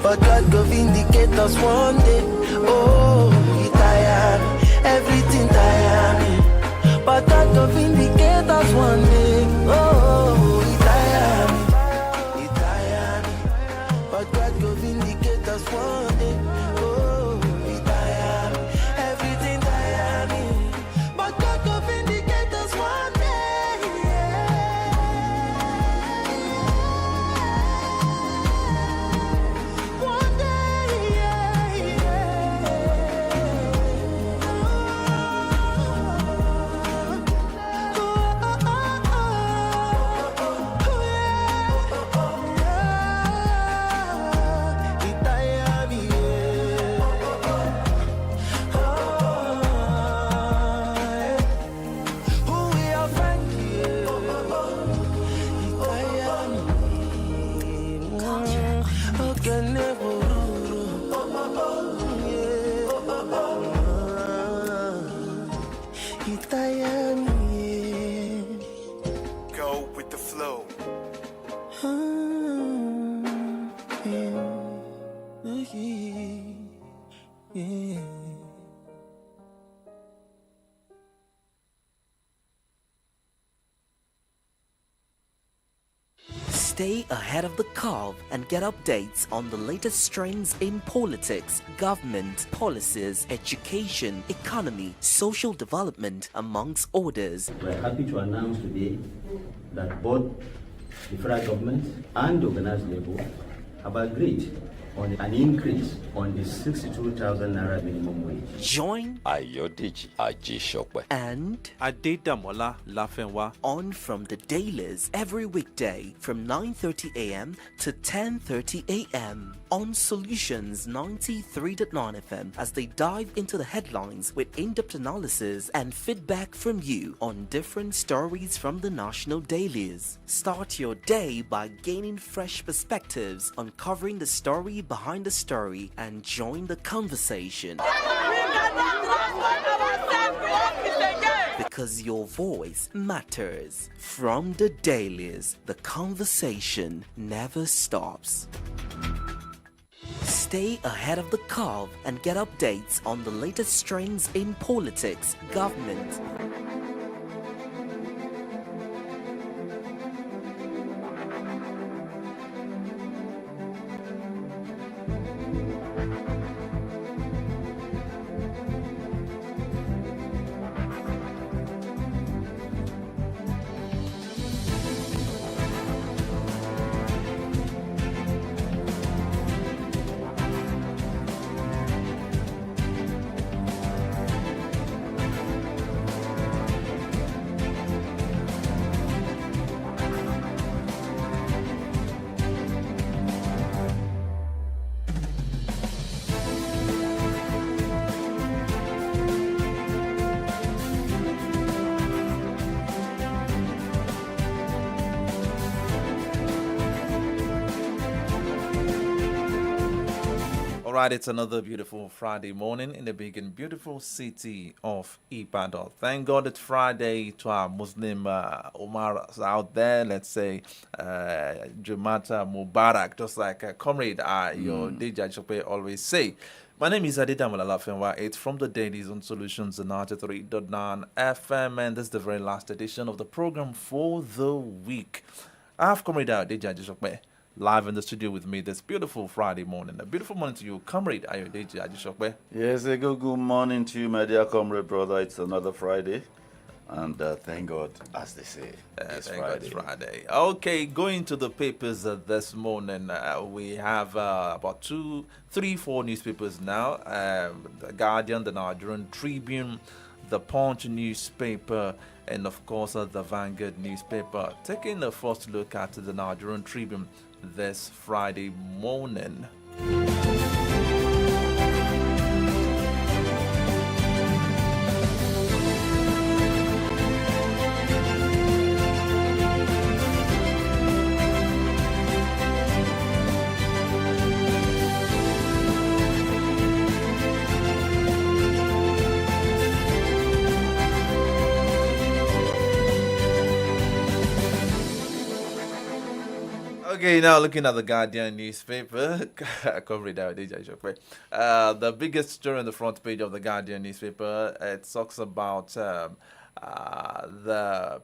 but God go vindicate us one day. Oh, he tired me, everything tired me, but God go vindicate us one day. Oh, he tired me, but God go vindicate us one day. Oh, he tired me, everything tired me, but God go vindicate us one day. Go with the flow. Stay ahead of the curve and get updates on the latest trends in politics, government, policies, education, economy, social development, amongst others. We're happy to announce today that both the federal government and the organized labor have agreed on an increase on the 62,000 naira minimum wage. Join Ayodeji Ajishokwe and Adedamola Lafenwa on from the Dailies every weekday from 9:30 a.m. to 10:30 a.m. on Solutions 93.9 FM as they dive into the headlines with in-depth analysis and feedback from you on different stories from the national dailies. Start your day by gaining fresh perspectives, uncovering the story behind the story, and join the conversation. Because your voice matters. From the dailies, the conversation never stops. Stay ahead of the curve and get updates on the latest trends in politics, government. Alright, it's another beautiful Friday morning in the big and beautiful city of Ibadan. Thank God it's Friday to our Muslim Umaras out there. Let's say Jumata Mubarak, just like comrade your DJ Chope always say. My name is Adedamola Lafenwa. It's from the Dailies on Solutions 93.9 FM, and this is the very last edition of the program for the week. I have comrade DJ Chope live in the studio with me this beautiful Friday morning. A beautiful morning to you, comrade Ayodeji Ajishokwe. Yes, a good morning to you, my dear comrade brother. It's another Friday, and thank God, as they say, it's Friday. Okay, going to the papers this morning. We have about 2, 3, 4 newspapers now. The Guardian, the Nigerian Tribune, the Punch newspaper, and of course the Vanguard newspaper. Taking the first look at the Nigerian Tribune this Friday morning. Okay, now looking at the Guardian newspaper, covered out the biggest story on the front page of the Guardian newspaper, it talks about the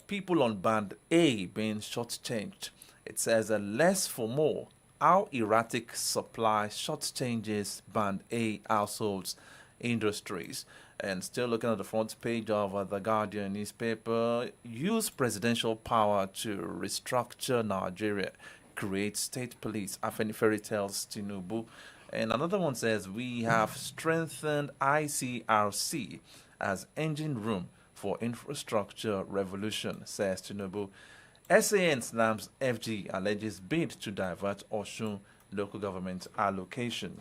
people on Band A being shortchanged. It says less for more. How erratic supply shortchanges Band A households industries. And still looking at the front page of the Guardian newspaper, use presidential power to restructure Nigeria, create state police. Afenifere tells Tinubu. And another one says, we have strengthened ICRC as engine room for infrastructure revolution, says Tinubu. SAN slams FG, alleges bid to divert Osun local government allocation.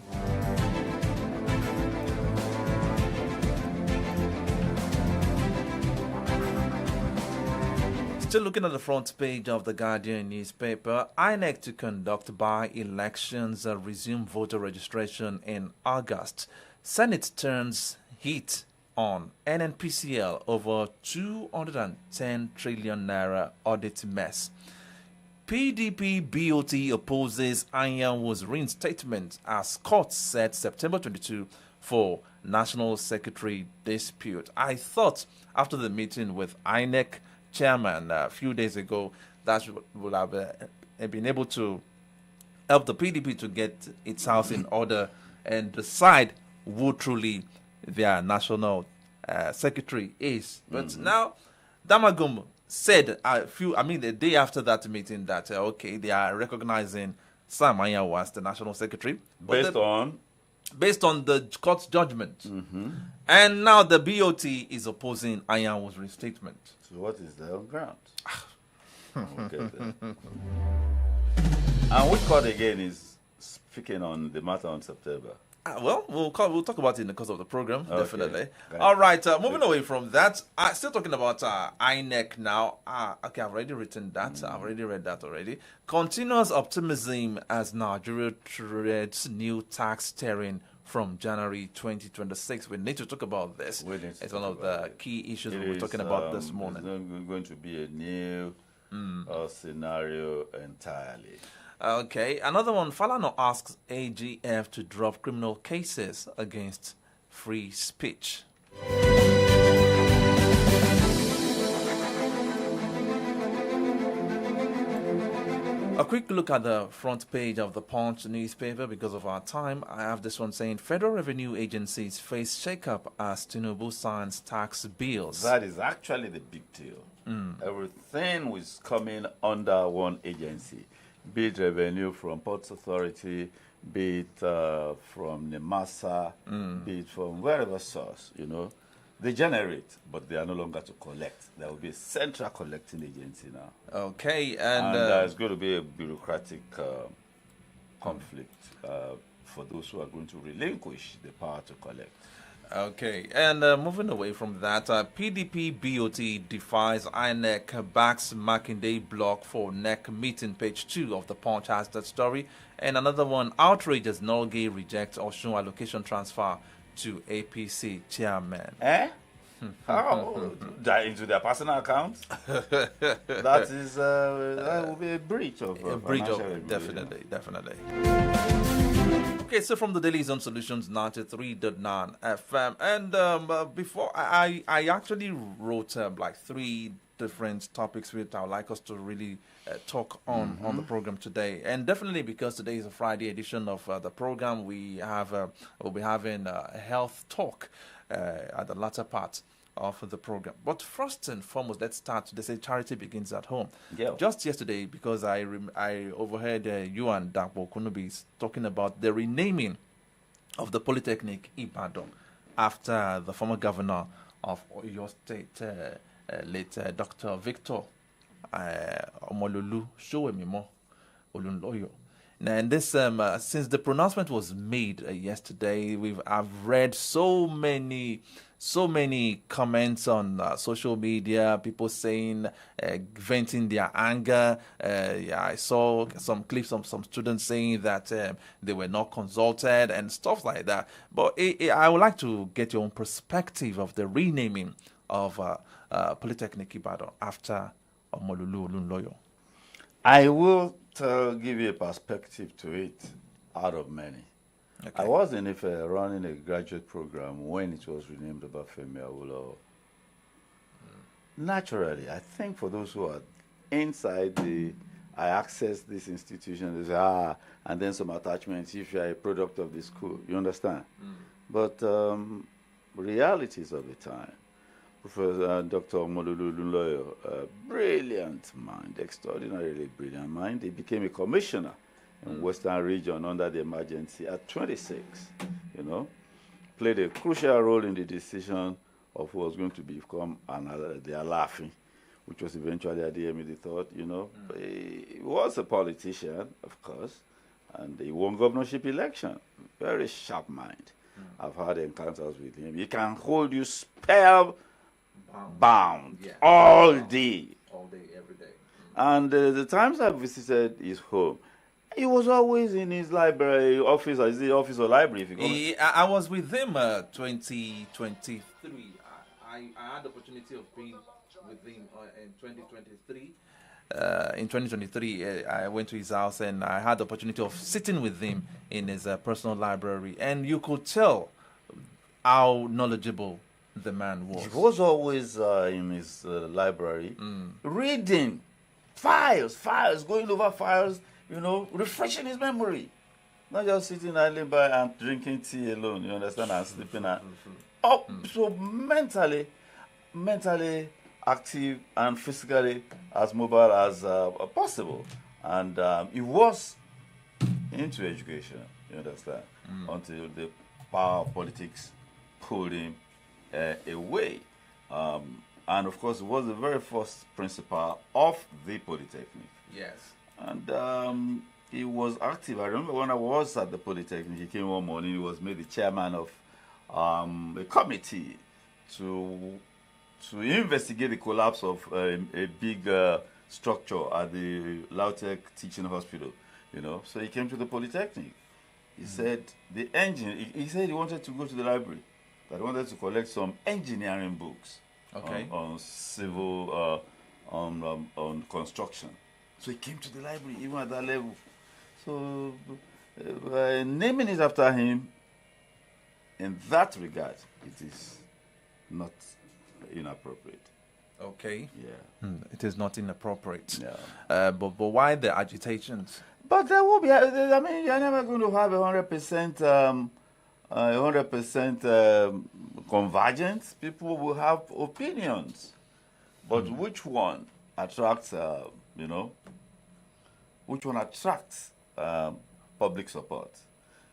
Still looking at the front page of the Guardian newspaper, INEC to conduct by-elections resume voter registration in August. Senate turns heat on NNPCL over 210 trillion naira audit mess. PDP BOT opposes Anyanwu's reinstatement as court set September 22 for National Secretary dispute. I thought after the meeting with INEC chairman a few days ago that would have been able to help the PDP to get its house in order and decide who truly their national secretary is. But now Damagum said the day after that meeting that okay, they are recognizing Sam Anyanwu as the national secretary based on the court's judgment. And now the BOT is opposing Anyanwu's restatement. So what is the ground? Okay, and which court again is speaking on the matter on September? Well, we'll talk about it in the course of the program, Okay. definitely. All right, moving away from that, still talking about INEC now. Okay, I've already written that. I've already read that already. Continuous optimism as Nigeria treads new tax steering from January 2026. We need to talk about this. It's one of the key issues we're talking about this morning. It's going to be a new scenario entirely. Okay, another one. Falana asks AGF to drop criminal cases against free speech. A quick look at the front page of the Punch newspaper because of our time. I have this one saying Federal Revenue Agencies face shakeup as Tinubu signs tax bills. That is actually the big deal. Everything was coming under one agency, be it revenue from Ports Authority, be it from NEMASA, be it from wherever source, They generate, but they are no longer to collect. There will be a central collecting agency now. Okay, and there's going to be a bureaucratic conflict for those who are going to relinquish the power to collect. Okay, and moving away from that, PDP BOT defies INEC, backs Makinde block for NEC meeting. Page 2 of the Punch has that story. And another one, outrageous Nolge rejects Osun allocation transfer to APC chairman. How? Into their personal accounts? That will be a breach of definitely. Okay, so from the Dailies on Solutions 93.9 FM, and before I actually wrote like 3 different topics which I would like us to really talk on the program today, and definitely because today is a Friday edition of the program, we'll be having a health talk at the latter part of the program. But first and foremost, let's start. They say charity begins at home. Yeah. Just yesterday, because I overheard you and Dapo Kunubi talking about the renaming of the Polytechnic Ibadan after the former governor of Oyo State, late Dr. Victor Omololu Showemimo Olunloyo. And this, since the pronouncement was made yesterday, I've read so many comments on social media, people saying, venting their anger. I saw some clips of some students saying that they were not consulted and stuff like that. But I would like to get your own perspective of the renaming of Polytechnic Ibadan after Omololu Olunloyo. I will give you a perspective to it out of many. Okay. I was in Ife running a graduate program when it was renamed Obafemi Awolowo. Naturally, I think for those who are inside I access this institution, they say, and then some attachments if you are a product of the school. You understand? But realities of the time, Professor Dr. Omololu Lunloyo, a brilliant mind, extraordinarily brilliant mind, he became a commissioner in Western region under the emergency at 26, played a crucial role in the decision of who was going to become the Alaafin, which was eventually Adeyemi III, He was a politician, of course, and he won governorship election. Very sharp mind. I've had encounters with him. He can hold you spellbound all day. All day, every day. And the times I visited his home, he was always in his library office, or is it office or library? If you I was with him 2023. I had the opportunity of being with him in 2023. In 2023, I went to his house and I had the opportunity of sitting with him in his personal library. And you could tell how knowledgeable the man was. He was always in his library, reading files, going over files, refreshing his memory. Not just sitting idly by and drinking tea alone, you understand, and sleeping. So mentally active and physically as mobile as possible. And he was into education, you understand, until the power of politics pulled him away. And of course, he was the very first principal of the Polytechnic. Yes. And he was active. I remember when I was at the Polytechnic, he came one morning, he was made the chairman of a committee to investigate the collapse of a big structure at the Lautech Teaching Hospital, So he came to the Polytechnic. He said the engine, he said he wanted to go to the library, that he wanted to collect some engineering books on civil, on construction. So he came to the library, even at that level. So naming it after him, in that regard, it is not inappropriate. Okay. Yeah. It is not inappropriate. Yeah. But why the agitations? But there will be. You're never going to have 100% convergence. People will have opinions, but which one attracts? Which one attracts public support?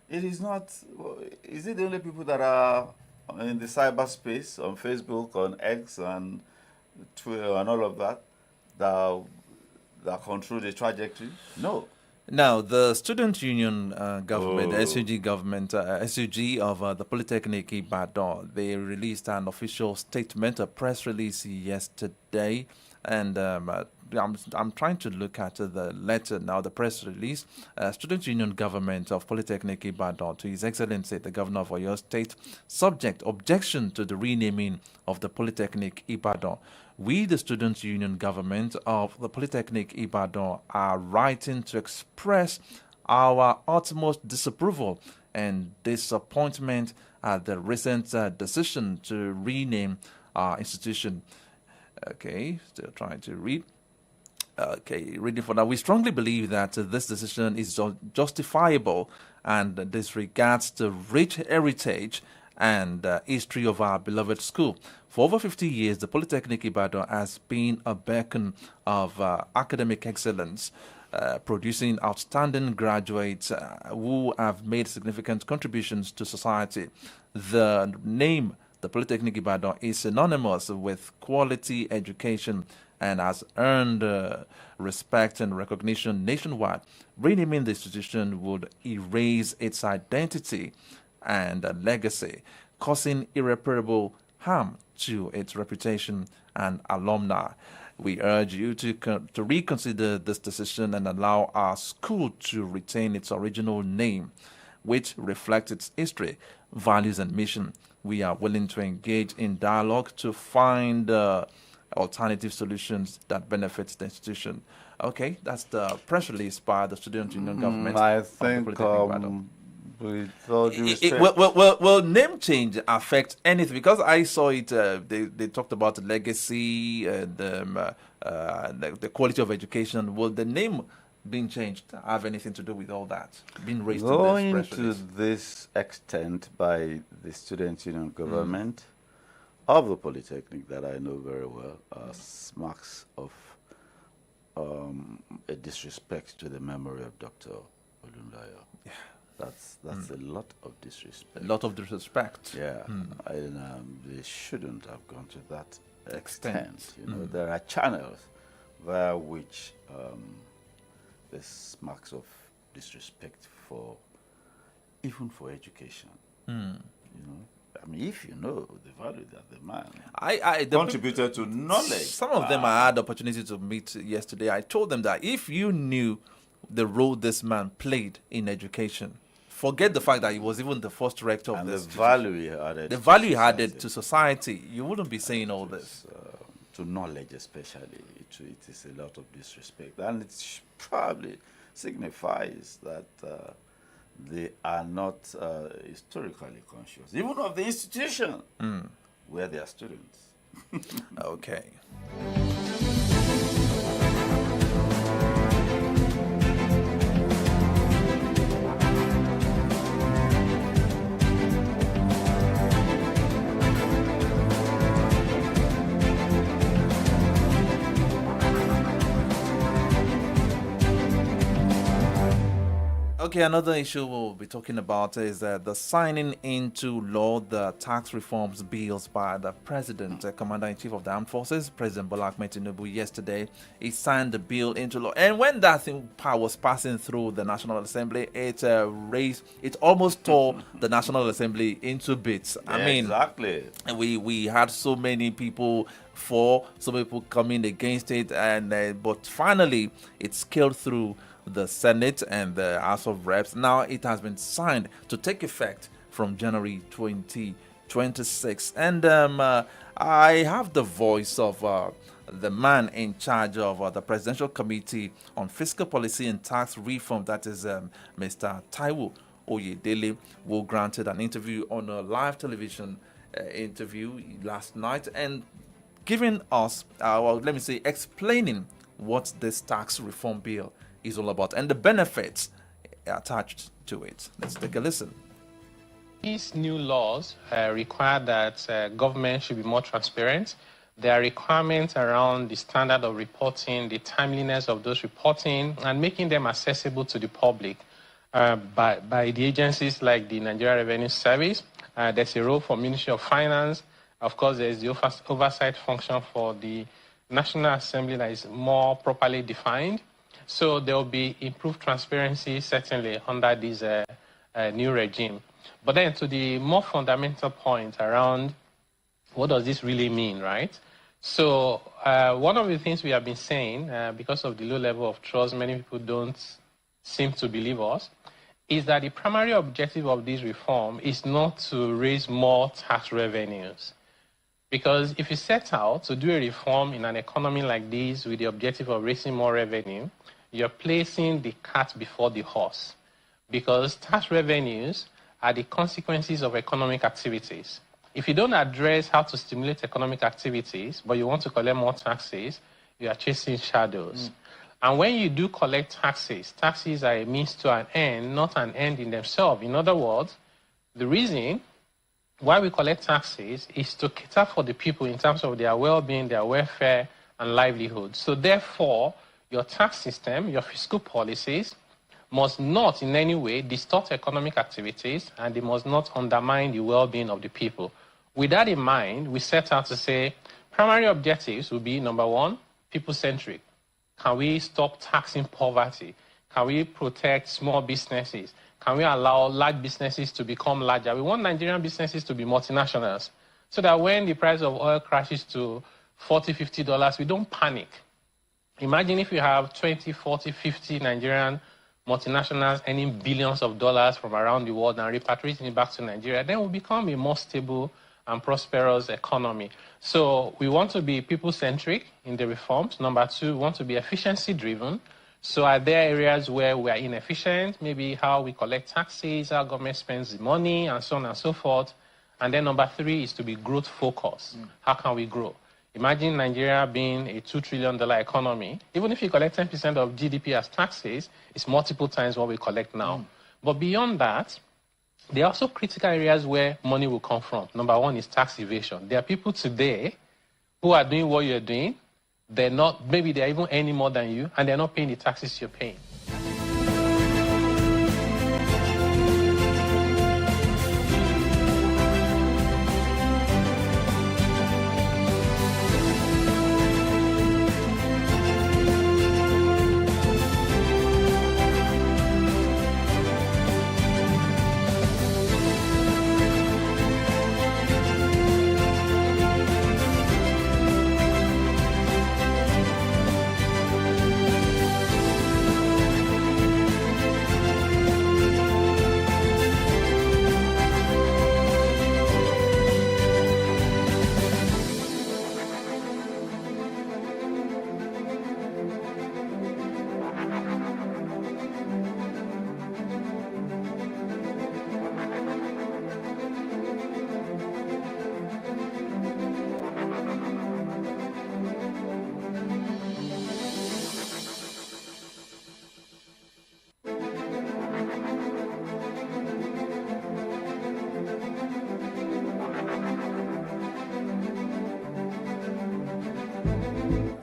It is not. Is it the only people that are in the cyberspace on Facebook, on X, and Twitter, and all of that that control the trajectory? No. Now, the student union government, the SUG government, SUG of the Polytechnic Ibadan, they released an official statement, a press release yesterday, and I'm trying to look at the letter now, the press release. Student Union Government of Polytechnic Ibadan to His Excellency, the Governor of Oyo State, subject objection to the renaming of the Polytechnic Ibadan. We, the Student Union Government of the Polytechnic Ibadan, are writing to express our utmost disapproval and disappointment at the recent decision to rename our institution. Okay, still trying to read. Okay, reading for now. We strongly believe that this decision is justifiable and disregards the rich heritage and history of our beloved school. For over 50 years, the Polytechnic Ibadan has been a beacon of academic excellence, producing outstanding graduates who have made significant contributions to society. The name, the Polytechnic Ibadan, is synonymous with quality education and has earned respect and recognition nationwide. Renaming the institution would erase its identity and legacy, causing irreparable harm to its reputation and alumni. We urge you to reconsider this decision and allow our school to retain its original name, which reflects its history, values, and mission. We are willing to engage in dialogue to find alternative solutions that benefit the institution. Okay, that's the press release by the Student Union Government. I of the think Polytechnic Ibadan. with all due respect, Will name change affect anything? Because I saw it, they talked about the legacy and the quality of education. Will the name being changed have anything to do with all that being raised in going this press to release? this extent by the Student Union Government of the Polytechnic that I know very well, marks of a disrespect to the memory of Dr. Olunlayo. Yeah. That's a lot of disrespect. A lot of disrespect. Yeah, and they shouldn't have gone to that extent. You know, Mm. there are channels via which there's marks of disrespect for even for education. You know, I mean, if you know the value that the man The contributed to knowledge, Some of them I had the opportunity to meet yesterday. I told them that if you knew the role this man played in education, forget the fact that he was even the first rector of and the this value he added, the value he added to society, you wouldn't be saying all this. to knowledge, especially, it is a lot of disrespect, and it probably signifies that they are not historically conscious, even of the institution where they are students. Okay. Okay, another issue we'll be talking about is the signing into law the tax reforms bills by the President, Commander-in-Chief of the Armed Forces, President Bola Ahmed Tinubu. Yesterday, he signed the bill into law. And when that thing was passing through the National Assembly, it almost tore the National Assembly into bits. I mean, exactly. We had so many people for, so many people coming against it, and but finally, it scaled through the Senate and the House of Reps. Now it has been signed to take effect from January 2026. And I have the voice of the man in charge of the Presidential Committee on Fiscal Policy and Tax Reform, that is Mr. Taiwo Oyedele, who granted an interview on a live television interview last night and giving us, explaining what this tax reform bill is all about and the benefits attached to it. Let's take a listen. These new laws require that government should be more transparent. There are requirements around the standard of reporting, the timeliness of those reporting, and making them accessible to the public by the agencies like the Nigeria Revenue Service. There's a role for Ministry of Finance. Of course, there's the oversight function for the National Assembly that is more properly defined. So there will be improved transparency, certainly, under this new regime. But then to the more fundamental point around what does this really mean, right? So one of the things we have been saying, because of the low level of trust, many people don't seem to believe us, is that the primary objective of this reform is not to raise more tax revenues. Because if you set out to do a reform in an economy like this with the objective of raising more revenue, you're placing the cart before the horse. Because tax revenues are the consequences of economic activities. If you don't address how to stimulate economic activities, but you want to collect more taxes, you are chasing shadows. And when you do collect taxes, taxes are a means to an end, not an end in themselves. In other words, the reason why we collect taxes is to cater for the people in terms of their well-being, their welfare, and livelihood. So therefore, your tax system, your fiscal policies must not in any way distort economic activities, and they must not undermine the well-being of the people. With that in mind, we set out to say primary objectives will be, number one, people-centric. Can we stop taxing poverty? Can we protect small businesses? Can we allow large businesses to become larger? We want Nigerian businesses to be multinationals so that when the price of oil crashes to $40, $50, we don't panic. Imagine if you have 20, 40, 50 Nigerian multinationals earning billions of dollars from around the world and repatriating it back to Nigeria, then we'll become a more stable and prosperous economy. So we want to be people-centric in the reforms. Number two, we want to be efficiency-driven. So are there areas where we are inefficient, maybe how we collect taxes, how government spends the money, and so on and so forth. And then number three is to be growth-focused. How can we grow? Imagine Nigeria being a $2 trillion economy. Even if you collect 10% of GDP as taxes, it's multiple times what we collect now. But beyond that, there are also critical areas where money will come from. Number one is tax evasion. There are people today who are doing what you're doing. They're not, maybe they're even earning more than you, and they're not paying the taxes you're paying.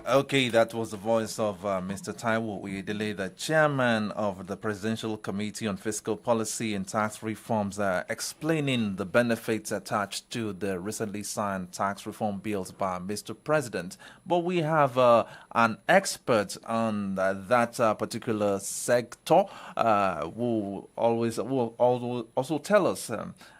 Okay, that was the voice of Mr. Taiwo Oyedele, the chairman of the Presidential Committee on Fiscal Policy and Tax Reforms, explaining the benefits attached to the recently signed tax reform bills by Mr. President. But we have an expert on that particular sector who will also tell us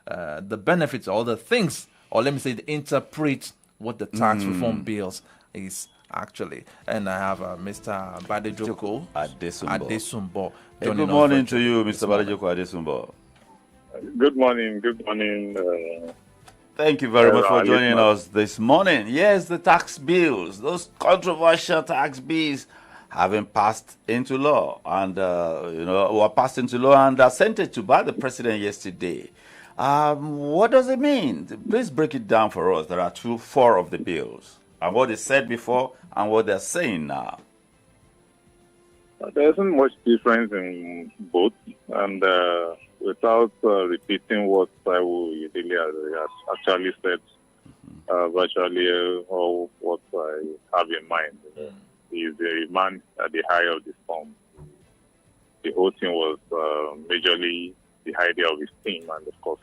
the benefits or the things, or let me say, interpret what the tax reform bills is actually. And I have Mr. Badejoko Adesumbo. Good morning to you, Mr. Badejoko Adesumbo. Good morning. Good morning. Thank you very much for joining us this morning. Yes, the tax bills, those controversial tax bills having passed into law and, were passed into law and assented to by the president yesterday. What does it mean? Please break it down for us. There are four of the bills. And what they said before and what they're saying now. There isn't much difference in both. And without repeating what Taiwo has actually said, virtually all what I have in mind. He is a man at the high of the storm. The whole thing was majorly the idea of his team, and of course,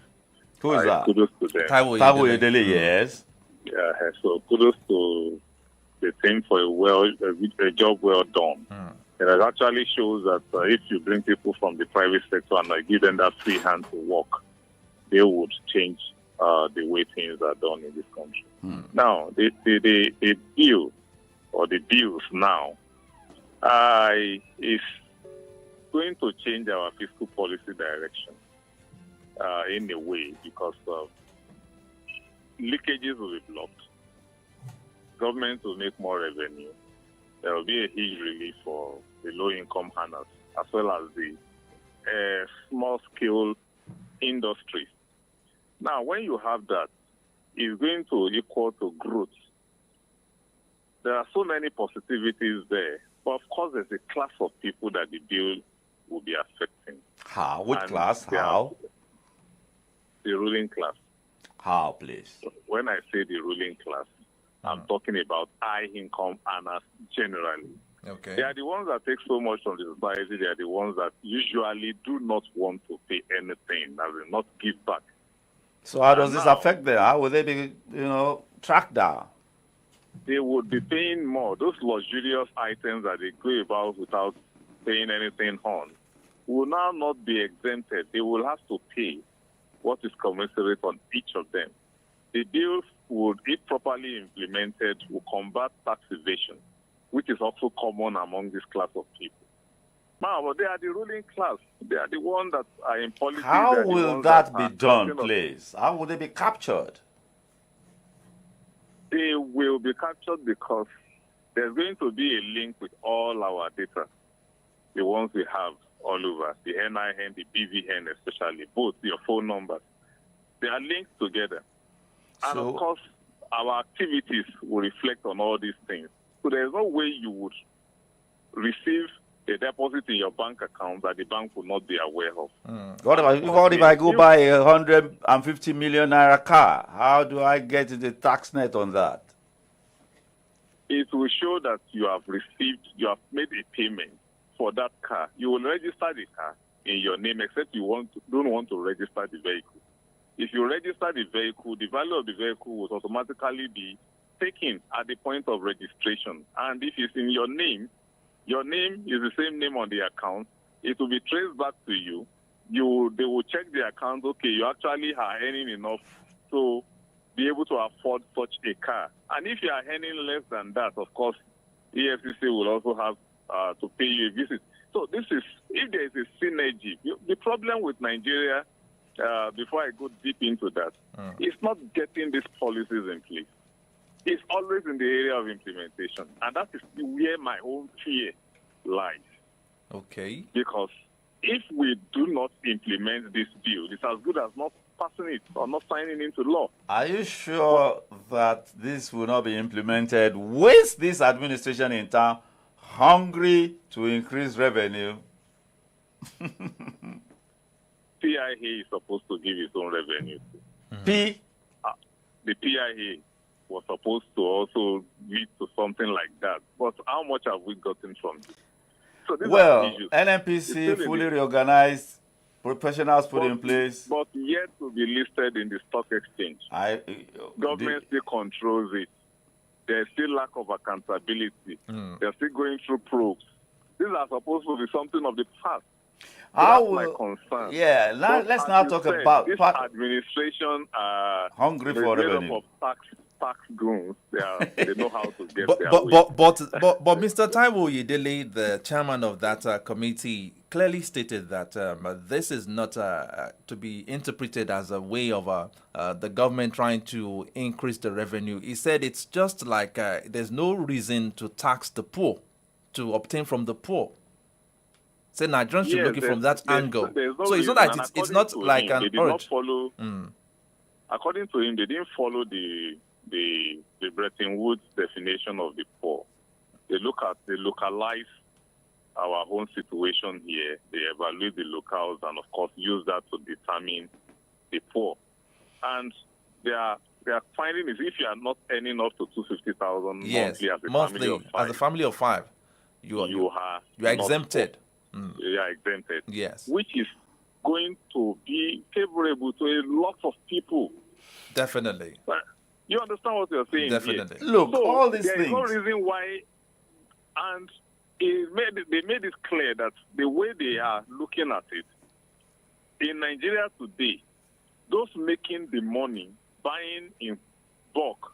who is that? Kudos to them. Taiwo Oyedele, yes. Yeah, so kudos to the team for a job well done. It actually shows that if you bring people from the private sector and give them that free hand to work, they would change the way things are done in this country. Now, the bill or the bills now is going to change our fiscal policy direction in a way, because leakages will be blocked. Government will make more revenue. There will be a huge relief for the low-income earners, as well as the small-scale industries. Now, when you have that, it's going to equal to growth. There are so many positivities there, but of course, there's a class of people that the bill will be affecting. How? Which class? How? The ruling class. How, please? When I say the ruling class, I'm talking about high-income earners generally. Okay. They are the ones that take so much from the society. They are the ones that usually do not want to pay anything, that will not give back. So how does this affect them? How will they be, tracked down? They would be paying more. Those luxurious items that they go about without paying anything on will now not be exempted. They will have to pay what is commensurate on each of them. The bills would, if properly implemented, will combat tax evasion, which is also common among this class of people. Now, but they are the ruling class. They are the ones that are in politics. How will that be done, please? How will they be captured? They will be captured because there's going to be a link with all our data, the ones we have all over, the NIN, the BVN especially, both your phone numbers. They are linked together. And of course, our activities will reflect on all these things. So there's no way you would receive a deposit in your bank account that the bank will not be aware of. What if I go buy a 150 million naira car? How do I get the tax net on that? It will show that you have made a payment for that car. You will register the car in your name, except you don't want to register the vehicle. If you register the vehicle, the value of the vehicle will automatically be taken at the point of registration. And if it's in your name is the same name on the account, it will be traced back to you. They will check the account, okay, you actually are earning enough to be able to afford such a car. And if you are earning less than that, of course, EFCC will also have to pay you a visit. So if there is a synergy, the problem with Nigeria, before I go deep into that, is not getting these policies in place. It's always in the area of implementation. And that is where my own fear lies. Okay. Because if we do not implement this bill, it's as good as not passing it or not signing into law. Are you sure that this will not be implemented with this administration in town hungry to increase revenue? PIA is supposed to give its own revenue. The PIA was supposed to also lead to something like that. But how much have we gotten from it? So NNPC fully reorganized, professionals put in place. But yet to be listed in the stock exchange. Government still controls it. There's still lack of accountability. They're still going through probes. These are supposed to be something of the past. That's my concern. Yeah, let's now talk about this administration. Hungry for revenue. Of tax goons. They know how to get but Mr. Taiwo Yedele, the chairman of that committee, clearly stated that this is not to be interpreted as a way of the government trying to increase the revenue. He said it's just like there's no reason to tax the poor, to obtain from the poor. Say Nigerians should look at it from that angle. So it's not that it's not like an urge. According to him, they didn't follow the Bretton Woods definition of the poor. They localize our own situation here. They evaluate the locales and, of course, use that to determine the poor. And they are finding is if you are not earning up to 250,000 monthly as a family of five, you are exempted. You are exempted. Yes. Which is going to be favorable to a lot of people. Definitely. But you understand what you're saying? Definitely. Here? Look, so all these there things. There is no reason why, and they made it clear that the way they are looking at it, in Nigeria today, those making the money, buying in bulk,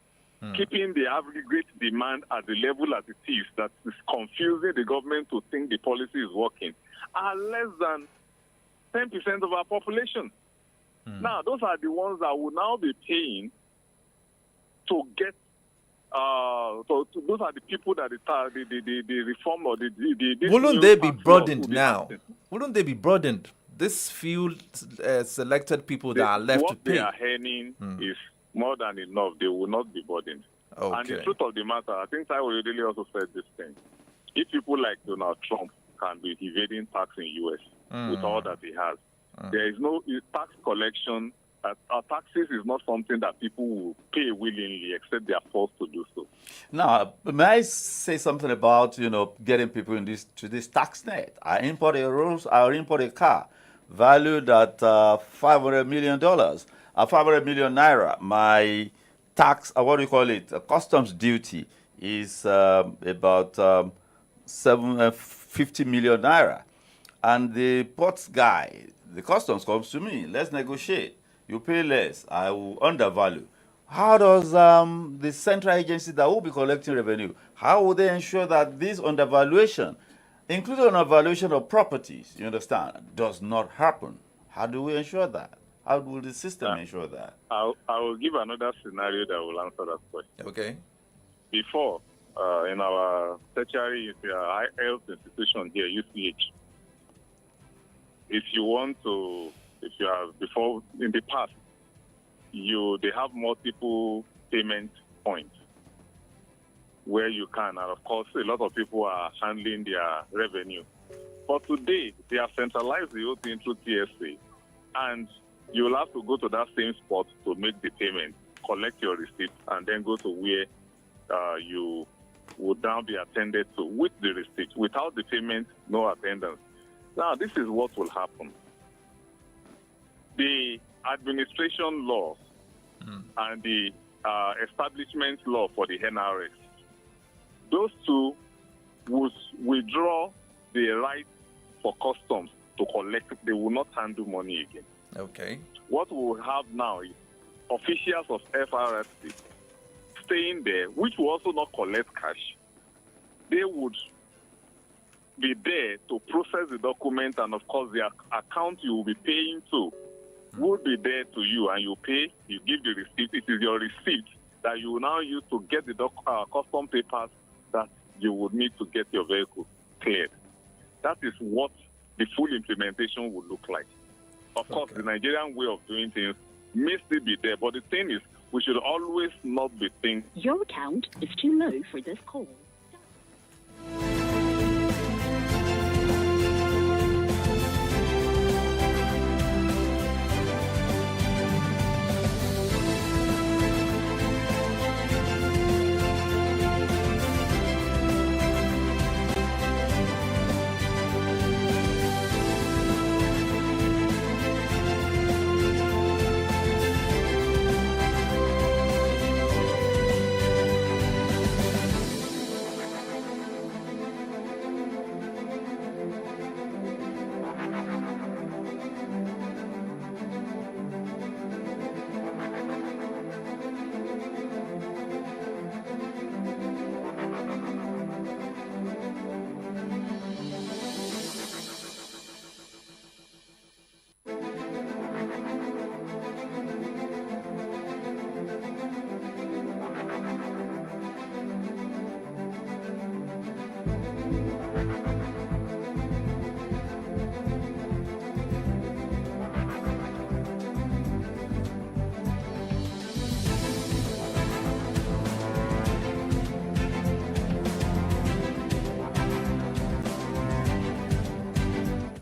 keeping the aggregate demand at the level as it is, that is confusing the government to think the policy is working, are less than 10% of our population. Now, those are the ones that will now be paying to get. Those are the people that the reform or the wouldn't they be broadened now? Wouldn't they be broadened? This few selected people that are left to pay. What they are earning is more than enough. They will not be burdened. Okay. And the truth of the matter, I think Taiwo really also said this thing. If people like Donald Trump can be evading tax in U.S. with all that he has, there is no tax collection. Taxes is not something that people will pay willingly, except they are forced to do so. Now, may I say something about getting people to this tax net? I import a car valued at $500 million, 500 million naira. My tax, customs duty is about 50 million naira, and the ports guy, the customs comes to me. Let's negotiate. You pay less, I will undervalue. How does the central agency that will be collecting revenue, how will they ensure that this undervaluation, including undervaluation of properties, you understand, does not happen? How do we ensure that? How will the system ensure that? I will give another scenario that will answer that question. Okay. Before, in our tertiary health institution here, UCH, if you have before in the past, they have multiple payment points where you can, and of course, a lot of people are handling their revenue. But today, they have centralized the whole thing through TSA, and you will have to go to that same spot to make the payment, collect your receipt, and then go to where you would now be attended to with the receipt. Without the payment, no attendance. Now, this is what will happen. The administration law and the establishment law for the NRS, those two would withdraw the right for customs to collect. They will not handle money again. Okay. What we will have now is officials of FRSC staying there, which will also not collect cash. They would be there to process the document, and of course the account you will be paying to would be there to you, and you pay, you give the receipt. It is your receipt that you will now use to get the custom papers that you would need to get your vehicle cleared. That is what the full implementation would look like. Of course, the Nigerian way of doing things may still be there, but the thing is, we should always not be thinking. Your account is too low for this call.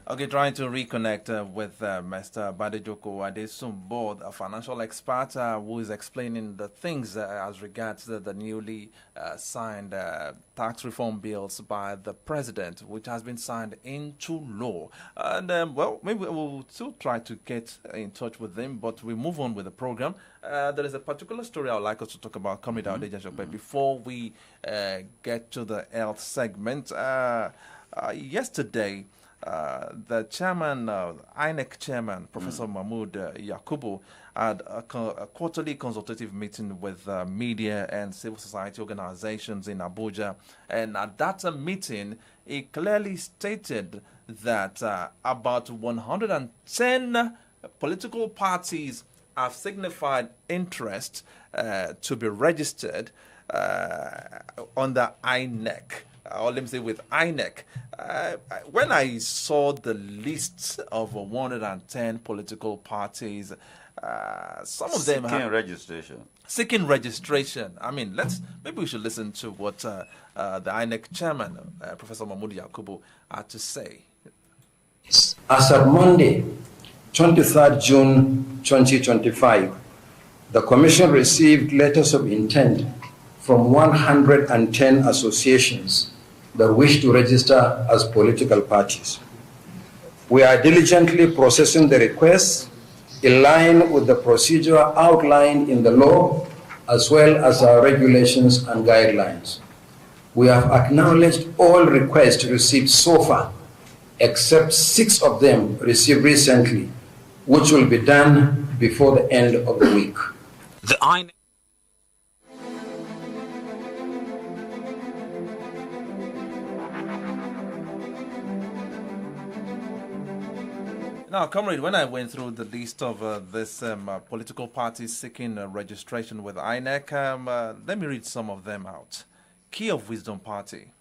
Okay, trying to reconnect with Mr. Badejoko Adesumbo, a financial expert who is explaining the things as regards the newly signed tax reform bills by the president, which has been signed into law. And, well, maybe we'll still try to get in touch with him, but we move on with the program. There is a particular story I would like us to talk about coming down, but before we get to the health segment, yesterday, the chairman, INEC chairman, Professor Mahmoud Yakubu, had a quarterly consultative meeting with media and civil society organizations in Abuja. And at that meeting, he clearly stated that about 110 political parties have signified interest to be registered under INEC. Or let me say with INEC. When I saw the list of 110 political parties, some of them seeking registration. I mean, maybe we should listen to what the INEC chairman, Professor Mahmoud Yakubu, had to say. As of Monday, 23rd June 2025, the Commission received letters of intent from 110 associations that wish to register as political parties. We are diligently processing the requests in line with the procedure outlined in the law, as well as our regulations and guidelines. We have acknowledged all requests received so far, except 6 of them received recently, which will be done before the end of the week. The INEC Now, comrade, when I went through the list of this political parties seeking registration with INEC, let me read some of them out. Key of Wisdom Party,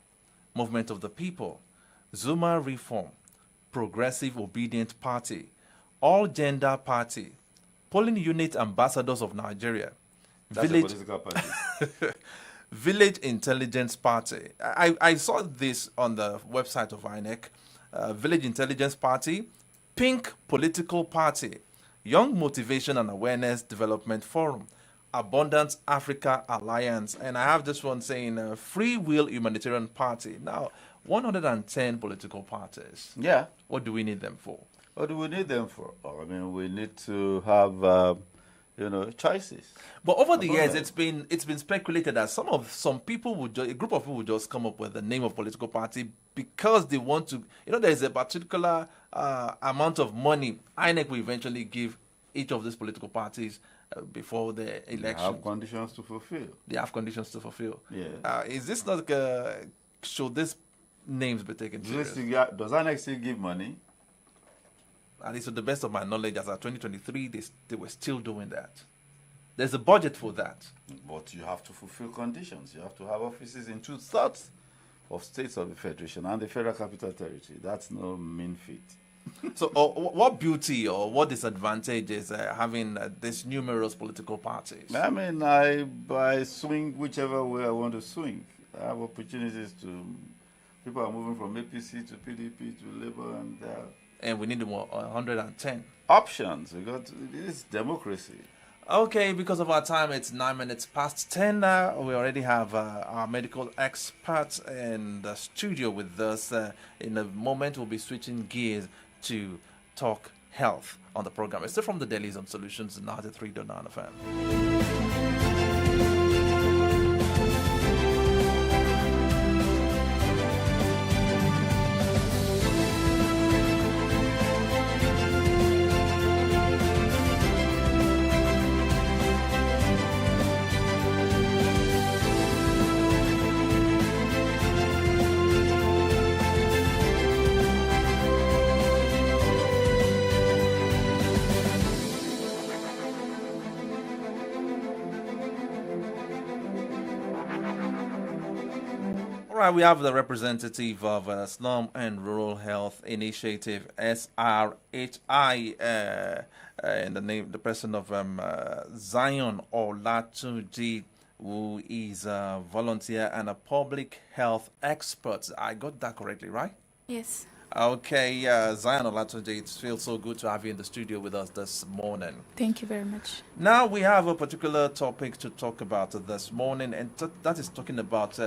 Movement of the People, Zuma Reform, Progressive Obedient Party, All Gender Party, Polling Unit Ambassadors of Nigeria, That's Village, a political party. Village Intelligence Party. I saw this on the website of INEC. Village Intelligence Party, Pink Political Party, Young Motivation and Awareness Development Forum, Abundance Africa Alliance, and I have this one saying Free Will Humanitarian Party. Now, 110 political parties. Yeah. What do we need them for? What do we need them for? I mean, we need to have, choices. But over the years, it's been speculated that some people would a group of people would just come up with the name of political party because they want to. There is a particular amount of money INEC will eventually give each of these political parties before the election. They have conditions to fulfill. They have conditions to fulfill. Yeah. Is this not? Should these names be taken seriously? Does INEC still give money? At least to the best of my knowledge, as of 2023, they were still doing that. There's a budget for that. But you have to fulfill conditions. You have to have offices in 2/3 of states of the Federation and the Federal Capital Territory. That's no mean feat. So what beauty or what disadvantage is having these numerous political parties? I mean, I swing whichever way I want to swing. I have opportunities to... People are moving from APC to PDP to Labour and we need more 110 options. It's democracy. Okay, because of our time, it's 9 minutes past 10 now. We already have our medical expert in the studio with us. In a moment, we'll be switching gears to talk health on the program. It's still from the Dailies on Solutions 93.9 FM. We have the representative of Slum and Rural Health Initiative, SRHI, and the person of Zion Olatunji, who is a volunteer and a public health expert. I got that correctly, right? Yes. Okay, Zion Olatunji, it feels so good to have you in the studio with us this morning. Thank you very much. Now we have a particular topic to talk about this morning, and that is talking about...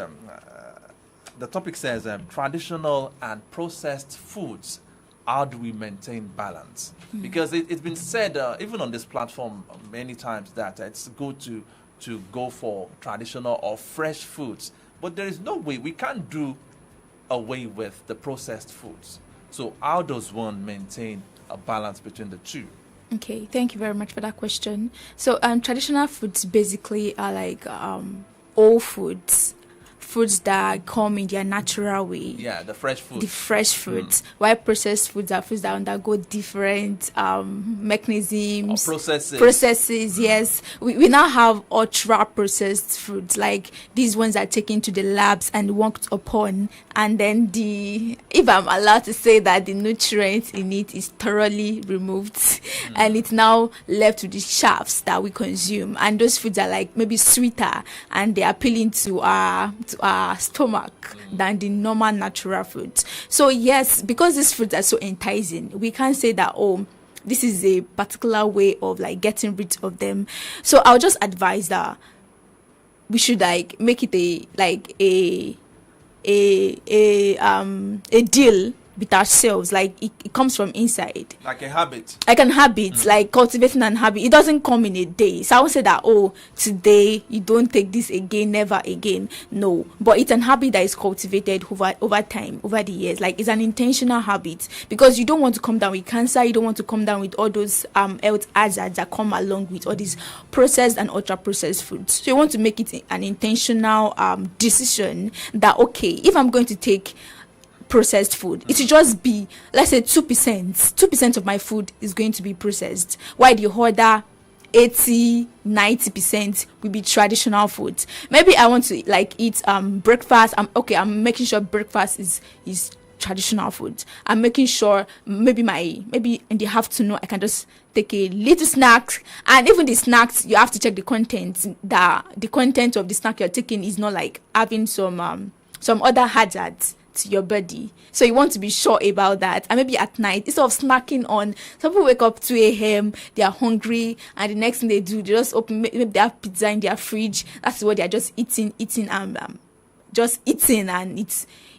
the topic says traditional and processed foods. How do we maintain balance? Because it's been said, even on this platform many times, that it's good to go for traditional or fresh foods. But there is no way, we can't do away with the processed foods. So how does one maintain a balance between the two? Okay, thank you very much for that question. So traditional foods basically are like all foods that come in their natural way. Yeah, the fresh foods. The fresh foods. While processed foods are foods that undergo different mechanisms. Or processes. Processes, yes. We now have ultra processed foods, like these ones are taken to the labs and worked upon, and then if I'm allowed to say that, the nutrients in it is thoroughly removed and it's now left with the shafts that we consume. And those foods are like maybe sweeter and they're appealing to our stomach than the normal natural foods. So yes, because these foods are so enticing, we can't say that, this is a particular way of like getting rid of them. So I'll just advise that we should like make it a deal with ourselves. Like it comes from inside, like a habit, like cultivating an habit. It doesn't come in a day. So I won't say that today you don't take this again, never again. No, but it's an habit that is cultivated over time, over the years. Like it's an intentional habit, because you don't want to come down with cancer. You don't want to come down with all those health hazards that come along with all these processed and ultra processed foods. So you want to make it an intentional decision that if I'm going to take processed food. It should just be, let's say 2% of my food is going to be processed, while the other 80-90% will be traditional food. Maybe I want to like eat breakfast. I'm making sure breakfast is traditional food. I'm making sure maybe in the afternoon I can just take a little snack, and even the snacks you have to check the content. The content of the snack you're taking is not like having some other hazards to your body. So you want to be sure about that. And maybe at night, instead of snacking on, some people wake up 2 a.m., they are hungry, and the next thing they do, they just open, maybe they have pizza in their fridge. That's what they're just eating, and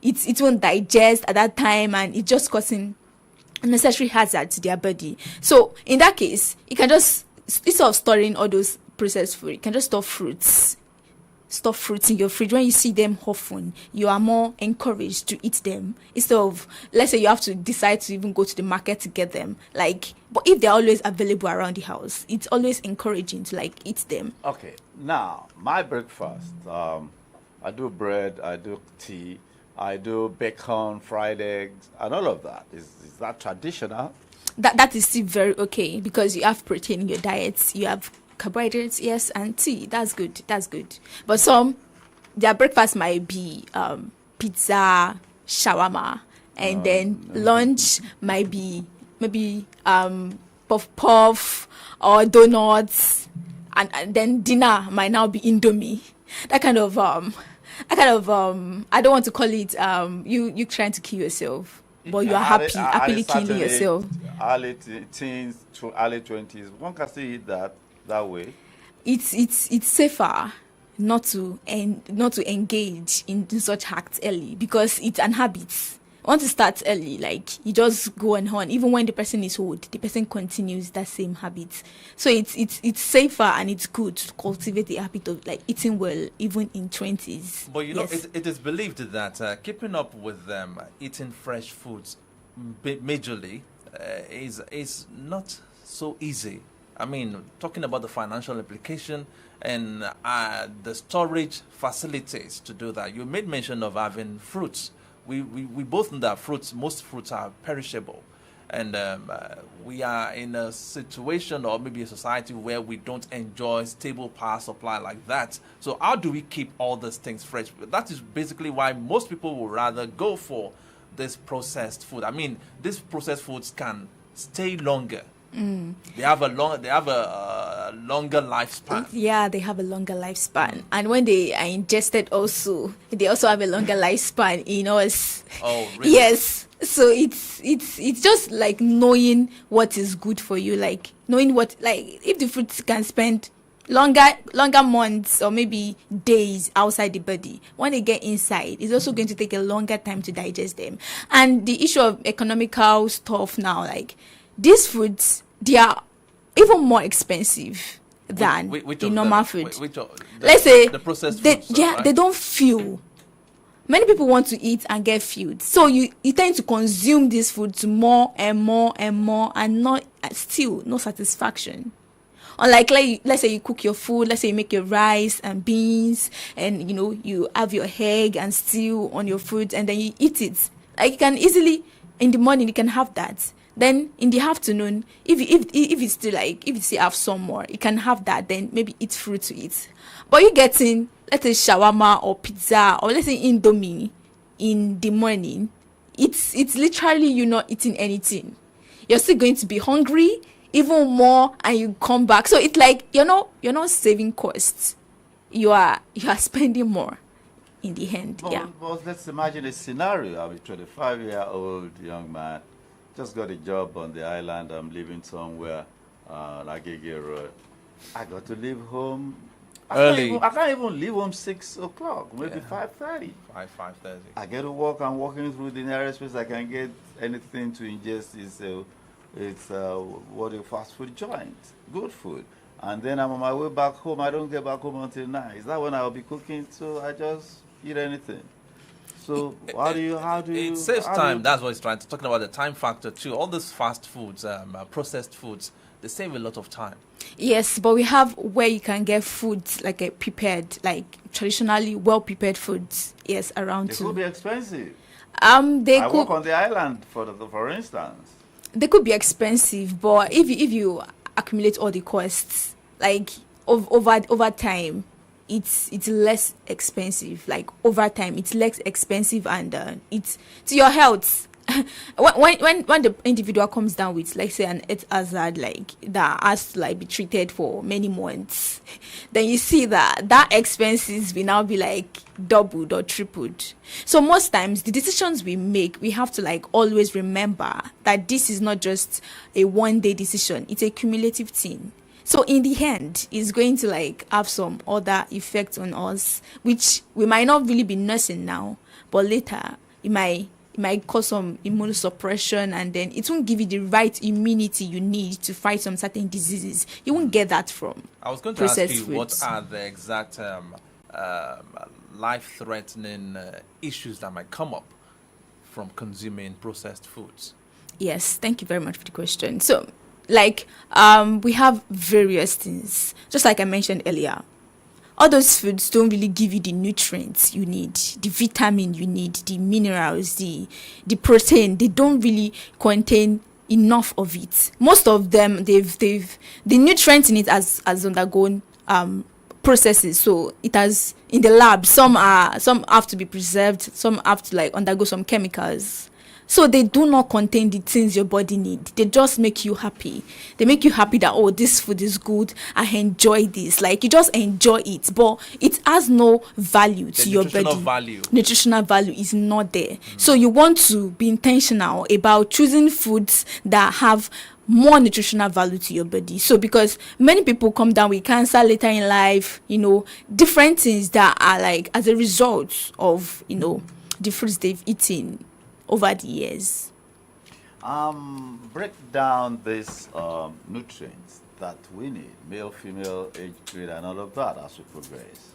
it won't digest at that time, and it's just causing unnecessary hazard to their body. So in that case, you can just, instead of storing all those processed food, you can just store fruits in your fridge. When you see them often, you are more encouraged to eat them, instead of, let's say you have to decide to even go to the market to get them. But if they're always available around the house, it's always encouraging to eat them. Okay, now my breakfast, I do bread, I do tea, I do bacon, fried eggs, and all of that. Is that traditional? That is still very okay, because you have protein in your diet, you have carbohydrates, yes, and tea. That's good. But some, their breakfast might be pizza, shawarma, and then lunch might be maybe puff or donuts, and then dinner might now be Indomie. That kind of I don't want to call it you trying to kill yourself, but you are happily killing yourself. Early teens to early 20s, one can still eat that way. It's safer not to engage in such acts early, because it's an habit. Once it starts early, you just go on. Even when the person is old, the person continues that same habit. So it's safer, and it's good to cultivate the habit of eating well even in 20s. But it is believed that keeping up with eating fresh foods majorly is not so easy. I mean, talking about the financial implication and the storage facilities to do that. You made mention of having fruits. We both know that most fruits are perishable, and we are in a situation, or maybe a society, where we don't enjoy stable power supply like that. So how do we keep all these things fresh? That is basically why most people will rather go for this processed food. I mean, these processed foods can stay longer. They have a longer lifespan. Yeah, they have a longer lifespan, and when they are ingested, they also have a longer lifespan in us. Oh, really? Yes. So it's just like knowing what is good for you, knowing what, if the fruit can spend longer months or maybe days outside the body, when they get inside, it's also going to take a longer time to digest them. And the issue of economical stuff now, these foods, they are even more expensive than the normal food. Let's say the processed foods, right? They don't fuel. Many people want to eat and get filled, so you tend to consume these foods more and more and more, and still no satisfaction. Unlike, let's say you cook your food, let's say you make your rice and beans, and you have your egg and stew on your food, and then you eat it. You can easily, in the morning you can have that. Then in the afternoon, if it's still if you still have some more, you can have that. Then maybe eat fruit to eat. But you getting, let's say, shawarma or pizza, or let's say Indomie in the morning, it's literally you're not eating anything. You're still going to be hungry even more, and you come back. So it's you're not saving costs. You are spending more in the end. But let's imagine a scenario. I'm a 25-year-old young man. Just got a job on the island. I'm living somewhere on Agege Road. I got to leave home early. I can't even leave home 6 o'clock, maybe 5:30. 5:30. I get to work. I'm walking through the nearest place I can get anything to ingest. It's a fast food joint, good food. And then I'm on my way back home. I don't get back home until 9. Is that when I'll be cooking? So I just eat anything. So how do you? It saves time. That's what it's talking about, the time factor too. All these fast foods, processed foods, they save a lot of time. Yes, but we have where you can get foods prepared, traditionally well prepared foods. Yes, around It too. could be expensive. They I could work on the island, for instance. they could be expensive, but if you accumulate all the costs, like over time, it's less expensive. Like over time, it's less expensive, and it's to your health. when the individual comes down with, like, say, an health hazard, like that has to like be treated for many months, then you see that expenses will now be like doubled or tripled. So most times the decisions we make, we have to like always remember that this is not just a one-day decision, it's a cumulative thing. So in the end, it's going to like have some other effects on us, which we might not really be nursing now, but later it might cause some immunosuppression, and then it won't give you the right immunity you need to fight some certain diseases. You won't get that from I was going to processed ask you, foods. what are the exact life-threatening issues that might come up from consuming processed foods? Yes, thank you very much for the question. So, like, we have various things, just like I mentioned earlier. All those foods don't really give you the nutrients you need, the vitamin you need, the minerals, the protein. They don't really contain enough of it. Most of them, they've the nutrients in it has undergone processes. So it has in the lab. Some have to be preserved. Some have to like undergo some chemicals. So they do not contain the things your body needs. They just make you happy. They make you happy that, oh, this food is good. I enjoy this. Like, you just enjoy it. But it has no value to your body. Nutritional value is not there. So you want to be intentional about choosing foods that have more nutritional value to your body. So because many people come down with cancer later in life, different things that are like as a result of, the foods they've eaten over the years. Break down these nutrients that we need, male, female, age grade, and all of that as we progress.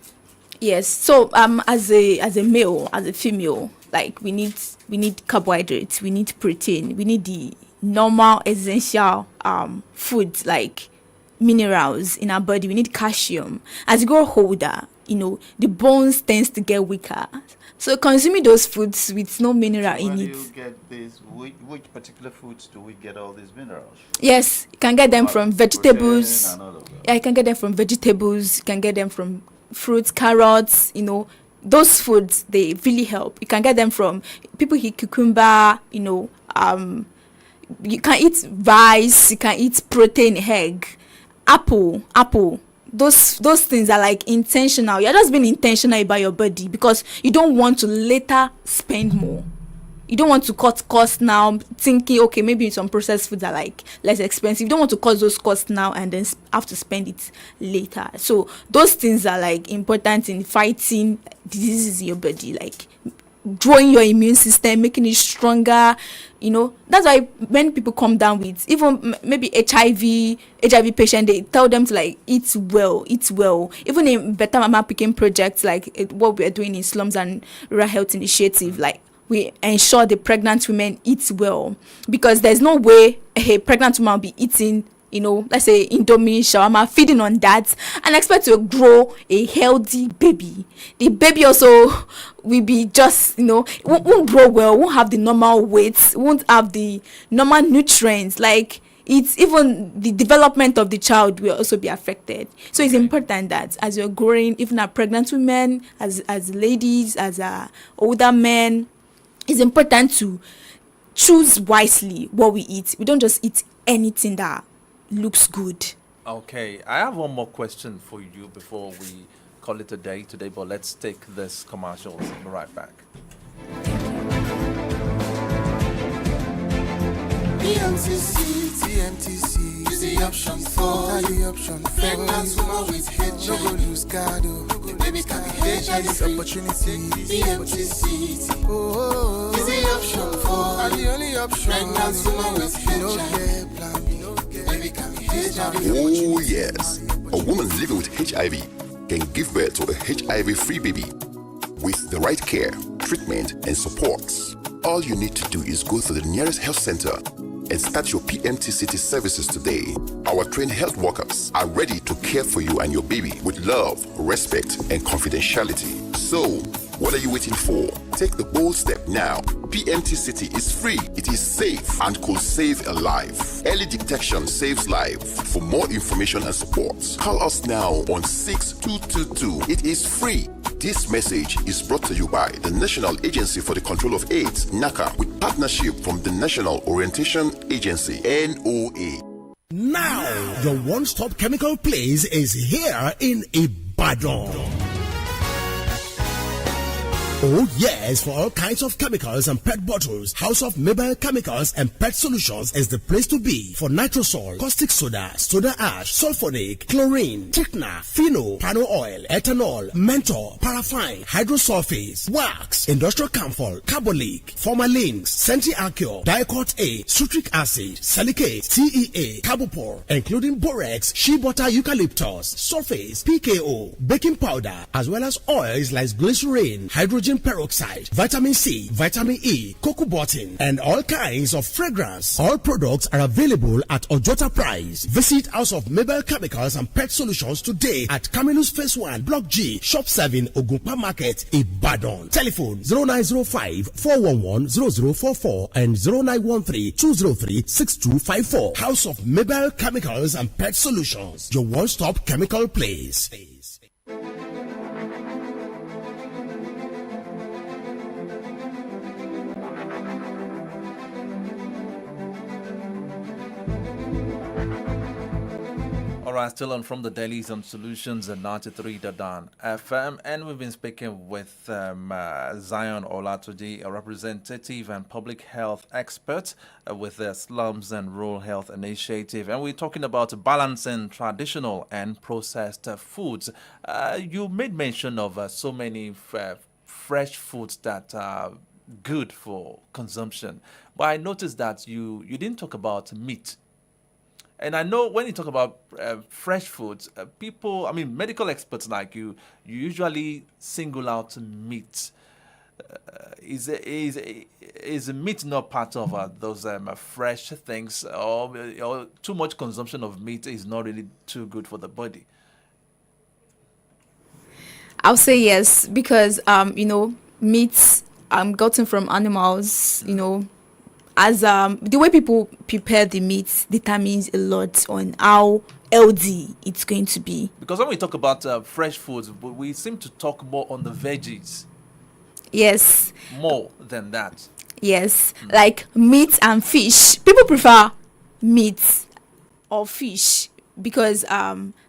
Yes. So as a male, as a female, like we need carbohydrates, we need protein, we need the normal essential foods like minerals in our body. We need calcium. As you grow older, the bones tends to get weaker. So consuming those foods with no mineral in it. Where do you get these? Which particular foods do we get all these minerals? Yes, you can get them from vegetables. Yeah, you can get them from vegetables. You can get them from fruits, carrots. Those foods, they really help. You can get them from people eat cucumber. You can eat rice. You can eat protein, egg, apple. Those things are like intentional. You're just being intentional about your body because you don't want to later spend more. You don't want to cut costs now, thinking, okay, maybe some processed foods are like less expensive. You don't want to cut those costs now and then have to spend it later. So those things are like important in fighting diseases in your body, like growing your immune system, making it stronger. That's why when people come down with even maybe HIV patient, they tell them to like eat well. Even in Better Mama Picking projects, like what we are doing in Slums and Rural Health Initiative, like we ensure the pregnant women eat well, because there's no way a pregnant woman will be eating, let's say Indomie, shawarma, feeding on that and expect to grow a healthy baby. The baby also will be just, won't grow well, won't have the normal weight, won't have the normal nutrients. Like, it's even the development of the child will also be affected. So it's important that as you're growing, even as pregnant women, as ladies, as older men, it's important to choose wisely what we eat. We don't just eat anything that looks good. Okay, I have one more question for you before we call it a day today, but let's take this commercial. We'll be right back. TMTC is the option for pregnant woman with HIV. No go lose guard, your baby can be HIV. This opportunity, TMTC. Oh, is the option for the only option. Pregnant woman with HIV. Your baby can be HIV. Oh yes, a woman living with HIV can give birth to a HIV-free baby with the right care, treatment, and supports. All you need to do is go to the nearest health center and start your PMTCT services today. Our trained health workers are ready to care for you and your baby with love, respect, and confidentiality. So, What are you waiting for? Take the bold step now. PMT City is free, it is safe, and could save a life. Early detection saves life. For more information and support, call us now on 6222. It is free. This message is brought to you by the National Agency for the Control of AIDS, NACA, with partnership from the National Orientation Agency, NOA. Now, your one-stop chemical place is here in Ibadan. Oh yes, for all kinds of chemicals and pet bottles, House of Mabel Chemicals and Pet Solutions is the place to be. For nitrosol, caustic soda, soda ash, sulfonic, chlorine, thickener, phenol, pano oil, ethanol, menthol, paraffin, hydrosulfates, wax, industrial camphor, carbolic, formalin, centiacure, diacort A, citric acid, silicate, TEA, carbopor, including borax, shea butter, eucalyptus, sulfates, PKO, baking powder, as well as oils like glycerin, hydrogen peroxide, vitamin C, vitamin E, cocoa button, and all kinds of fragrance. All products are available at Ojota price. Visit House of Mabel Chemicals and Pet Solutions today at Camillus Phase 1, Block G, Shop 7, Ogunpa Market, Ibadan. Telephone 0905 411 0044 and 0913 203 6254. House of Mabel Chemicals and Pet Solutions, your one-stop chemical place. Alright, still on from the Dailies on Solutions at 93.9 FM, and we've been speaking with Zion Olatuji, a representative and public health expert with the Slums and Rural Health Initiative, and we're talking about balancing traditional and processed foods. You made mention of so many fresh foods that are good for consumption, but I noticed that you didn't talk about meat. And I know when you talk about fresh foods, people, I mean, medical experts like you usually single out meat. Is meat not part of those fresh things, or too much consumption of meat is not really too good for the body? I'll say yes, because meats gotten from animals, as the way people prepare the meat determines a lot on how healthy it's going to be. Because when we talk about fresh foods, we seem to talk more on the veggies. Yes. More than that. Yes. Like meat and fish. People prefer meat or fish because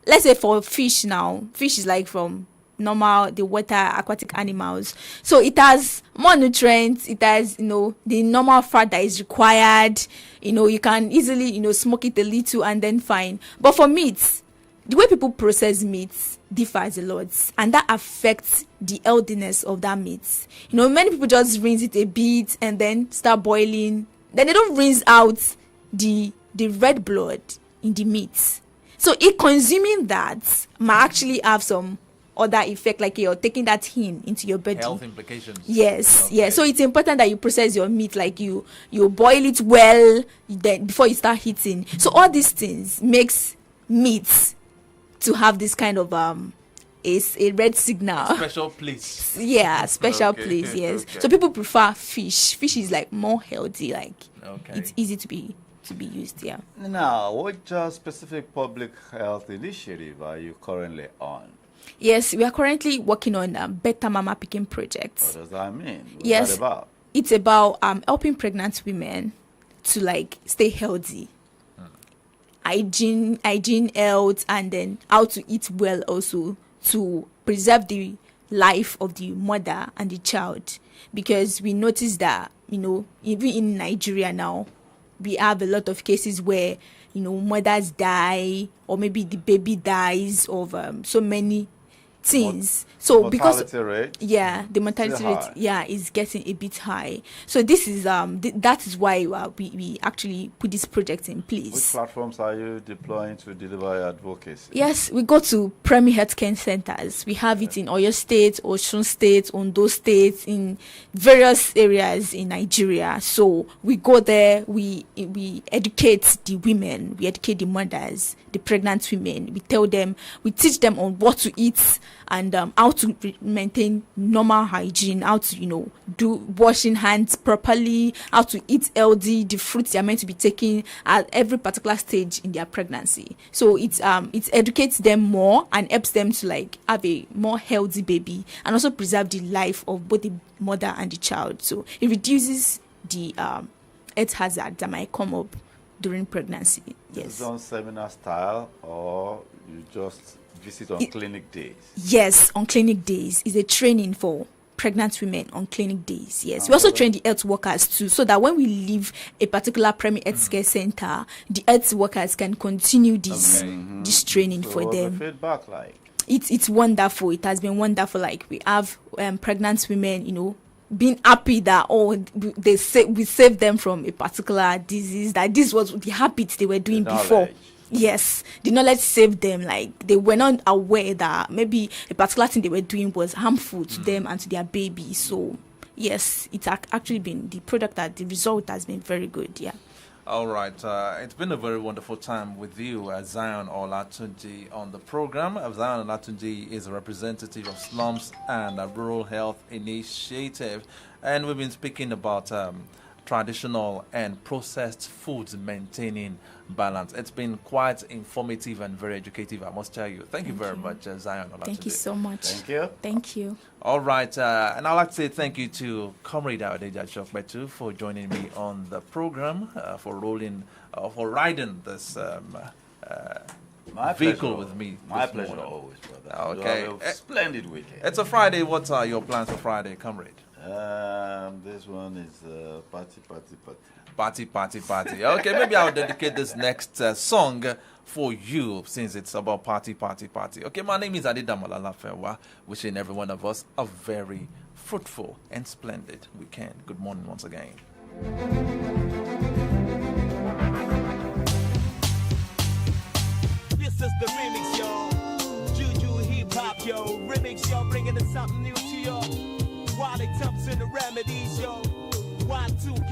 let's say for fish now, fish is like from the water aquatic animals, so it has more nutrients, it has the normal fat that is required, you can easily smoke it a little and then fine. But for meat, the way people process meat differs a lot, and that affects the healthiness of that meat. Many people just rinse it a bit and then start boiling, then they don't rinse out the red blood in the meat, so consuming that might actually have some other effect, like you're taking that in into your body. Health implications. Yes, okay. Yes. So it's important that you process your meat, like you boil it well, then before you start heating. So all these things makes meat to have this kind of a red signal. Special place. Yeah, special place. Yes. Okay. So people prefer fish. Fish is like more healthy. Like it's easy to be used. Yeah. Now, what specific public health initiative are you currently on? Yes, we are currently working on Better Mama Picking projects. What does that mean? What's yes, that about? It's about helping pregnant women to stay healthy, hygiene, health, and then how to eat well also to preserve the life of the mother and the child. Because we notice that even in Nigeria now, we have a lot of cases where mothers die, or maybe the baby dies of so many things. So because rate, the mortality rate is getting a bit high. So this is that is why we actually put this project in place. Which platforms are you deploying to deliver advocacy? Yes, we go to primary healthcare centers. We have it in Oyo State, Osun State, Ondo State, in various areas in Nigeria. So we go there, we educate the women, we educate the mothers, the pregnant women. We tell them, we teach them on what to eat, and how to maintain normal hygiene, how to do washing hands properly, how to eat healthy, the fruits they are meant to be taking at every particular stage in their pregnancy. So it educates them more and helps them to like have a more healthy baby and also preserve the life of both the mother and the child. So it reduces the health hazard that might come up during pregnancy. Yes. Is it on seminar style or you just visit on clinic days? Yes, on clinic days. It's a training for pregnant women on clinic days. Yes. We also train the health workers too, so that when we leave a particular primary health care center, the health workers can continue this training So for what's them. the feedback like? It's wonderful. It has been wonderful. Like we have pregnant women, being happy that we saved them from a particular disease, that this was the habits they were doing before. Yes, the knowledge saved them. Like they were not aware that maybe a particular thing they were doing was harmful to them and to their baby. So yes, it's actually been the result has been very good. Yeah. All right. It's been a very wonderful time with you, Zion Olatunji, on the program. Zion Olatunji is a representative of Slums and Rural Health Initiative. And we've been speaking about traditional and processed foods maintaining balance. It's been quite informative and very educative, I must tell you. Thank you very much, Zion Olatunji. Thank you so much. Thank you. Thank you. All right, and I'd like to say thank you to Comrade Adeja Shokbetu for joining me on the program, for riding this vehicle with me. My this pleasure morning. always, brother. Okay. You have a splendid weekend. It's a Friday. What are your plans for Friday, Comrade? This one is party. Party. Okay, maybe I'll dedicate this next song for you, since it's about party. Okay, my name is Adedamola Lafewa, wishing every one of us a very fruitful and splendid weekend. Good morning once again. This is the remix, yo. Juju hip hop, yo. Remix, yo, bringing us something new to you. While it comes in the remedies, yo. Y2K.